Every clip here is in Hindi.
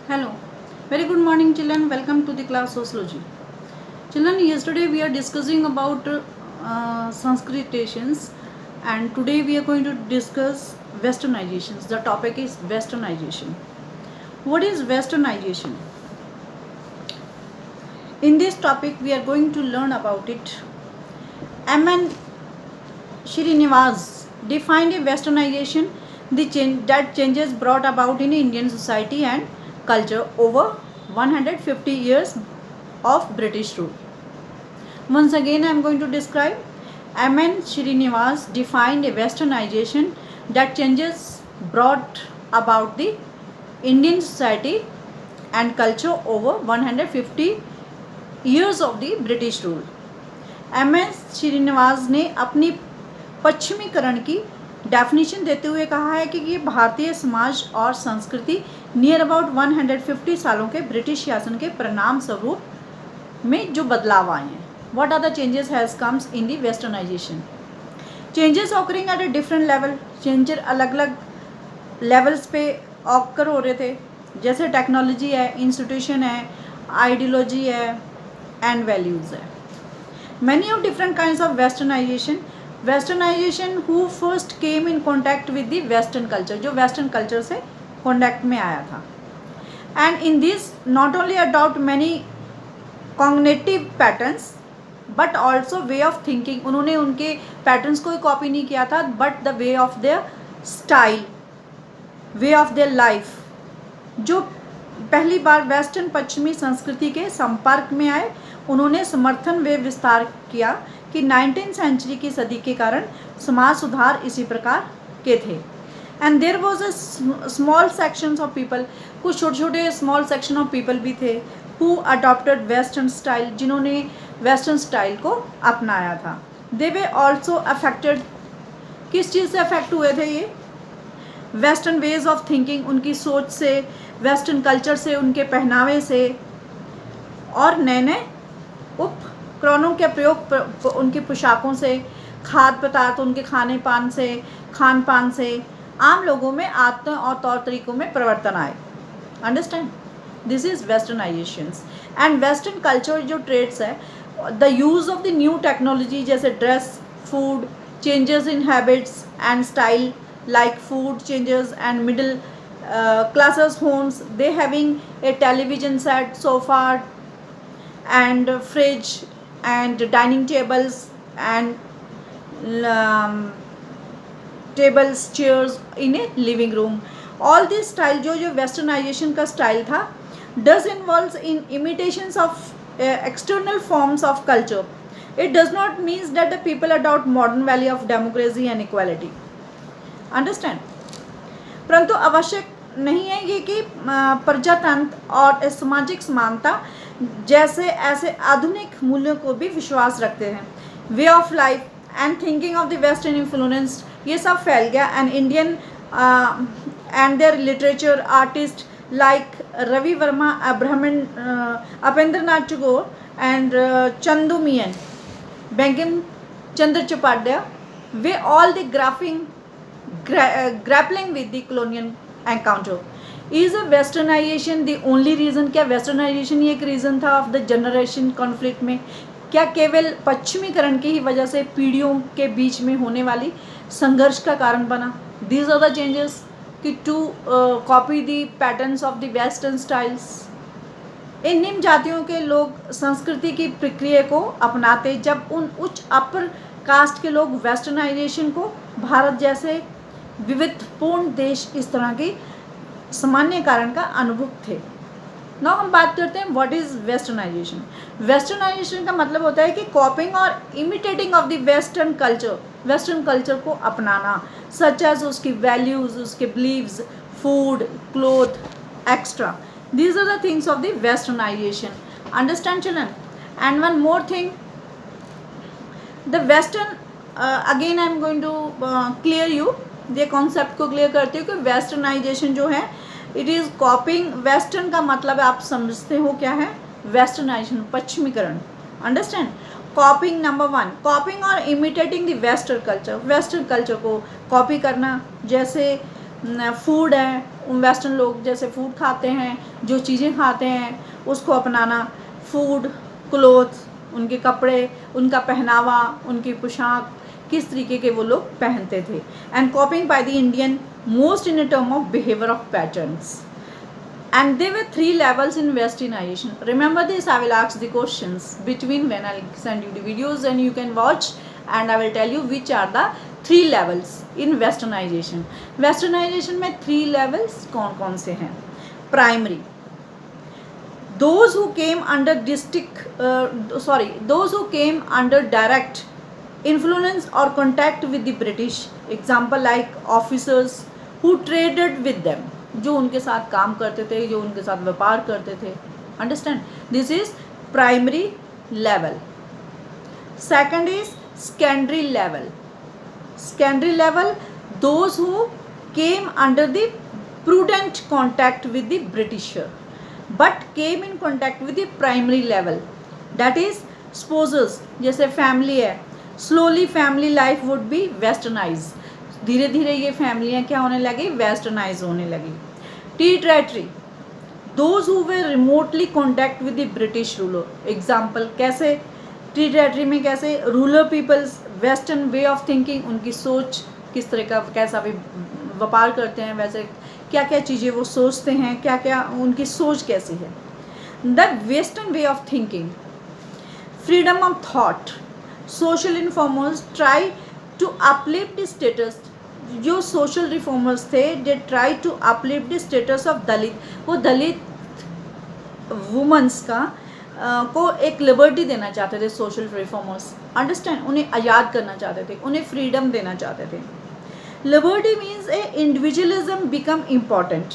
Hello, very good morning, children. Welcome to the class Sociology. Children, yesterday we are discussing about Sanskritations, and today we are going to discuss Westernizations. The topic is Westernization. What is Westernization? In this topic, we are going to learn about it. M.N. Srinivas defined a Westernization that changes brought about in Indian society and culture over 150 years of British rule. Once again, I am going to describe. M.N. Srinivas defined a Westernization that changes brought about the Indian society and culture over 150 years of the British rule. M.S. Srinivas ने अपनी पश्चिमीकरण की डेफिनेशन देते हुए कहा है कि ये भारतीय समाज और संस्कृति नियर अबाउट 150 सालों के ब्रिटिश शासन के परिणाम स्वरूप में जो बदलाव आए हैं. What are the changes has comes in the westernization. Changes occurring at a different level. Changes अलग अलग लेवल्स पे ऑकर हो रहे थे, जैसे टेक्नोलॉजी है, इंस्टीट्यूशन है, आइडियोलॉजी है एंड वैल्यूज़ है. Many of different kinds of westernization who first came in contact with the western culture, जो western culture से contact में आया था. And in this not only adopt many cognitive patterns but also way of thinking. उन्होंने उनके patterns को कॉपी नहीं किया था, but the way of their style, way of their life, जो पहली बार वेस्टर्न पश्चिमी संस्कृति के संपर्क में आए, उन्होंने समर्थन व विस्तार किया कि 19वीं सेंचुरी की सदी के कारण समाज सुधार इसी प्रकार के थे. And there was a small sections of people, कुछ छोटे छोटे स्मॉल सेक्शन ऑफ पीपल भी थे हु अडॉप्टेड वेस्टर्न स्टाइल, जिन्होंने वेस्टर्न स्टाइल को अपनाया था. दे वे ऑल्सो अफेक्टेड, किस चीज़ से अफेक्ट हुए थे ये? वेस्टर्न वेज ऑफ थिंकिंग, उनकी सोच से, वेस्टर्न कल्चर से, उनके पहनावे से और नए नए उपकरणों के प्रयोग, उनकी पोशाकों से, खाद्य पदार्थ, उनके खान पान से आम लोगों में आदतों और तौर तरीकों में परिवर्तन आए. Understand, this is westernisations. And western culture जो ट्रेड्स है, the use of the new technology, जैसे dress, food, changes in habits and style like food changes and middle classes homes, they having a television set, sofa and fridge and dining tables and tables, chairs in a living room. all this style जो westernization का style था, does involves in imitations of external forms of culture. It does not mean that the people adopt modern value of democracy and equality. Understand. परंतु आवश्यक नहीं है ये कि प्रजातंत्र और सामाजिक समानता जैसे ऐसे आधुनिक मूल्यों को भी विश्वास रखते हैं. Way of life and thinking of the western influence, ये सब फैल गया. And Indian and their literature artist like Ravi Varma, Upendra Nath Tagore and Chandu Menon, Bankim Chandra Chattopadhyay, were all the grappling with the colonial encounter. Is a westernization the only reason? क्या westernization ही एक reason था of the generation conflict में? क्या केवल पश्चिमीकरण की ही वजह से पीढ़ियों के बीच में होने वाली संघर्ष का कारण बना? These are the changes कि to copy the patterns of the western styles. इन निम्न जातियों के लोग संस्कृति की प्रक्रिया को अपनाते, जब उन उच्च अपर कास्ट के लोग वेस्टर्नाइजेशन को भारत जैसे विविधपूर्ण देश इस तरह की सामान्य कारण का अनुभव थे. नाउ हम बात करते हैं व्हाट इज वेस्टर्नाइजेशन. वेस्टर्नाइजेशन का मतलब होता है कि कॉपिंग और imitating of the western culture, western culture को अपनाना, सच एज उसकी वैल्यूज, उसके believes, food, cloth extra. These are the things of the westernization. Understand children. And one more thing, the western, again I am going to clear you, ये कॉन्सेप्ट को क्लियर करती हूँ कि वेस्टर्नाइजेशन जो है, इट इज़ कॉपिंग. वेस्टर्न का मतलब आप समझते हो क्या है? वेस्टर्नाइजेशन, पश्चिमीकरण. अंडरस्टैंड. कॉपिंग, नंबर 1, कॉपिंग और imitating the western culture. Western culture को कॉपी करना, जैसे फूड है, वेस्टर्न लोग जैसे फूड खाते हैं, जो चीज़ें खाते हैं उसको अपनाना, फूड, क्लोथ्स, उनके कपड़े, उनका पहनावा, उनकी पोशाक, किस तरीके के वो लोग पहनते थे. And कॉपिंग by the Indian most in term of behaviour of patterns. And there were 3 levels in westernization. Remember this, I will ask the questions between when I'll send you the videos and you can watch, and I will tell you which are the 3 levels in westernization. Westernization में 3 levels कौन कौन से हैं? Primary, those who came under those who came under direct influence or contact with the British. Example like officers who traded with them, जो उनके साथ काम करते थे, जो उनके साथ व्यापार करते थे. Understand, this is primary level. Second is secondary level. Secondary level, those who came under the prudent contact with the Britisher but came in contact with the primary level. That is exposures, जैसे फैमिली है, slowly family life would be westernise. धीरे धीरे ये फैमिलियाँ क्या होने लगी? वेस्टर्नाइज होने लगी. Tea territory, those who were remotely contact with the British ruler. Example, कैसे टी टेरिटरी में कैसे ruler peoples western way of thinking, उनकी सोच किस तरह का, कैसा भी व्यापार करते हैं, वैसे क्या क्या चीज़ें वो सोचते हैं, क्या क्या उनकी सोच कैसी है. The western way of thinking, freedom of thought, social informers try to uplift the status. जो सोशल रिफॉर्मर्स थे, they try to uplift the status of Dalit. वो दलित वुमेंस का को एक लिबर्टी देना चाहते थे सोशल रिफॉर्मर्स. अंडरस्टैंड, उन्हें आज़ाद करना चाहते थे, उन्हें फ्रीडम देना चाहते थे. Liberty means a individualism become important.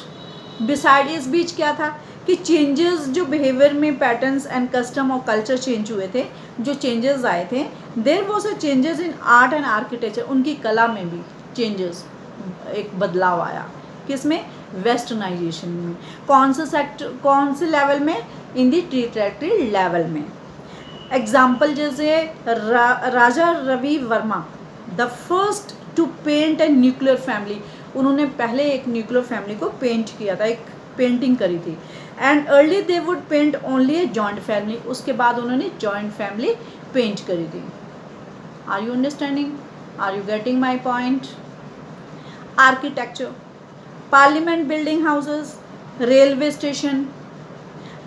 Beside, इस बीच क्या था कि चेंजेस जो बिहेवियर में पैटर्न्स एंड कस्टम और कल्चर चेंज हुए थे, जो चेंजेस आए थे, there was a changes in art and architecture. उनकी कला में भी चेंजेस, एक बदलाव आया. किसमें? वेस्टर्नाइजेशन में. कौन से लेवल में? इन दी टी टेरिटरी लेवल में. एग्जाम्पल जैसे Raja Ravi Varma, the first to paint a nuclear family. उन्होंने पहले एक न्यूक्लियर फैमिली को पेंट किया था, एक पेंटिंग करी थी. And early they would paint only a joint family. उसके बाद उन्होंने जॉइंट फैमिली पेंट करी थी. Are you understanding? Are you getting my point? Architecture, parliament building houses, railway station.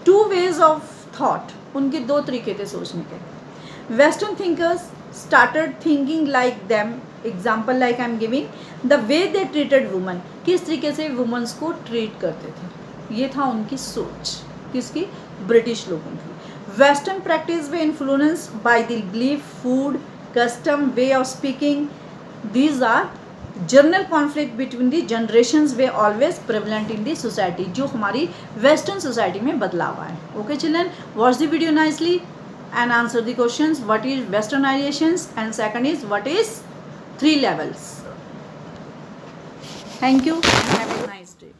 Two ways of thought, उनके 2 तरीके थे सोचने के. Western thinkers started thinking like them. Example like I am giving, the way they treated women, किस तरीके से वुमेंस को ट्रीट करते थे, ये था उनकी सोच. किसकी? ब्रिटिश लोगों की. Western practice they influence by the belief, food, custom, way of speaking. These are general conflict between the generations they always prevalent in the society, जो हमारी वेस्टर्न सोसाइटी में बदलाव आए. Okay children, watch the video nicely and answer the questions. What is westernizations, and second is what is 3 levels. Thank you and have a nice day.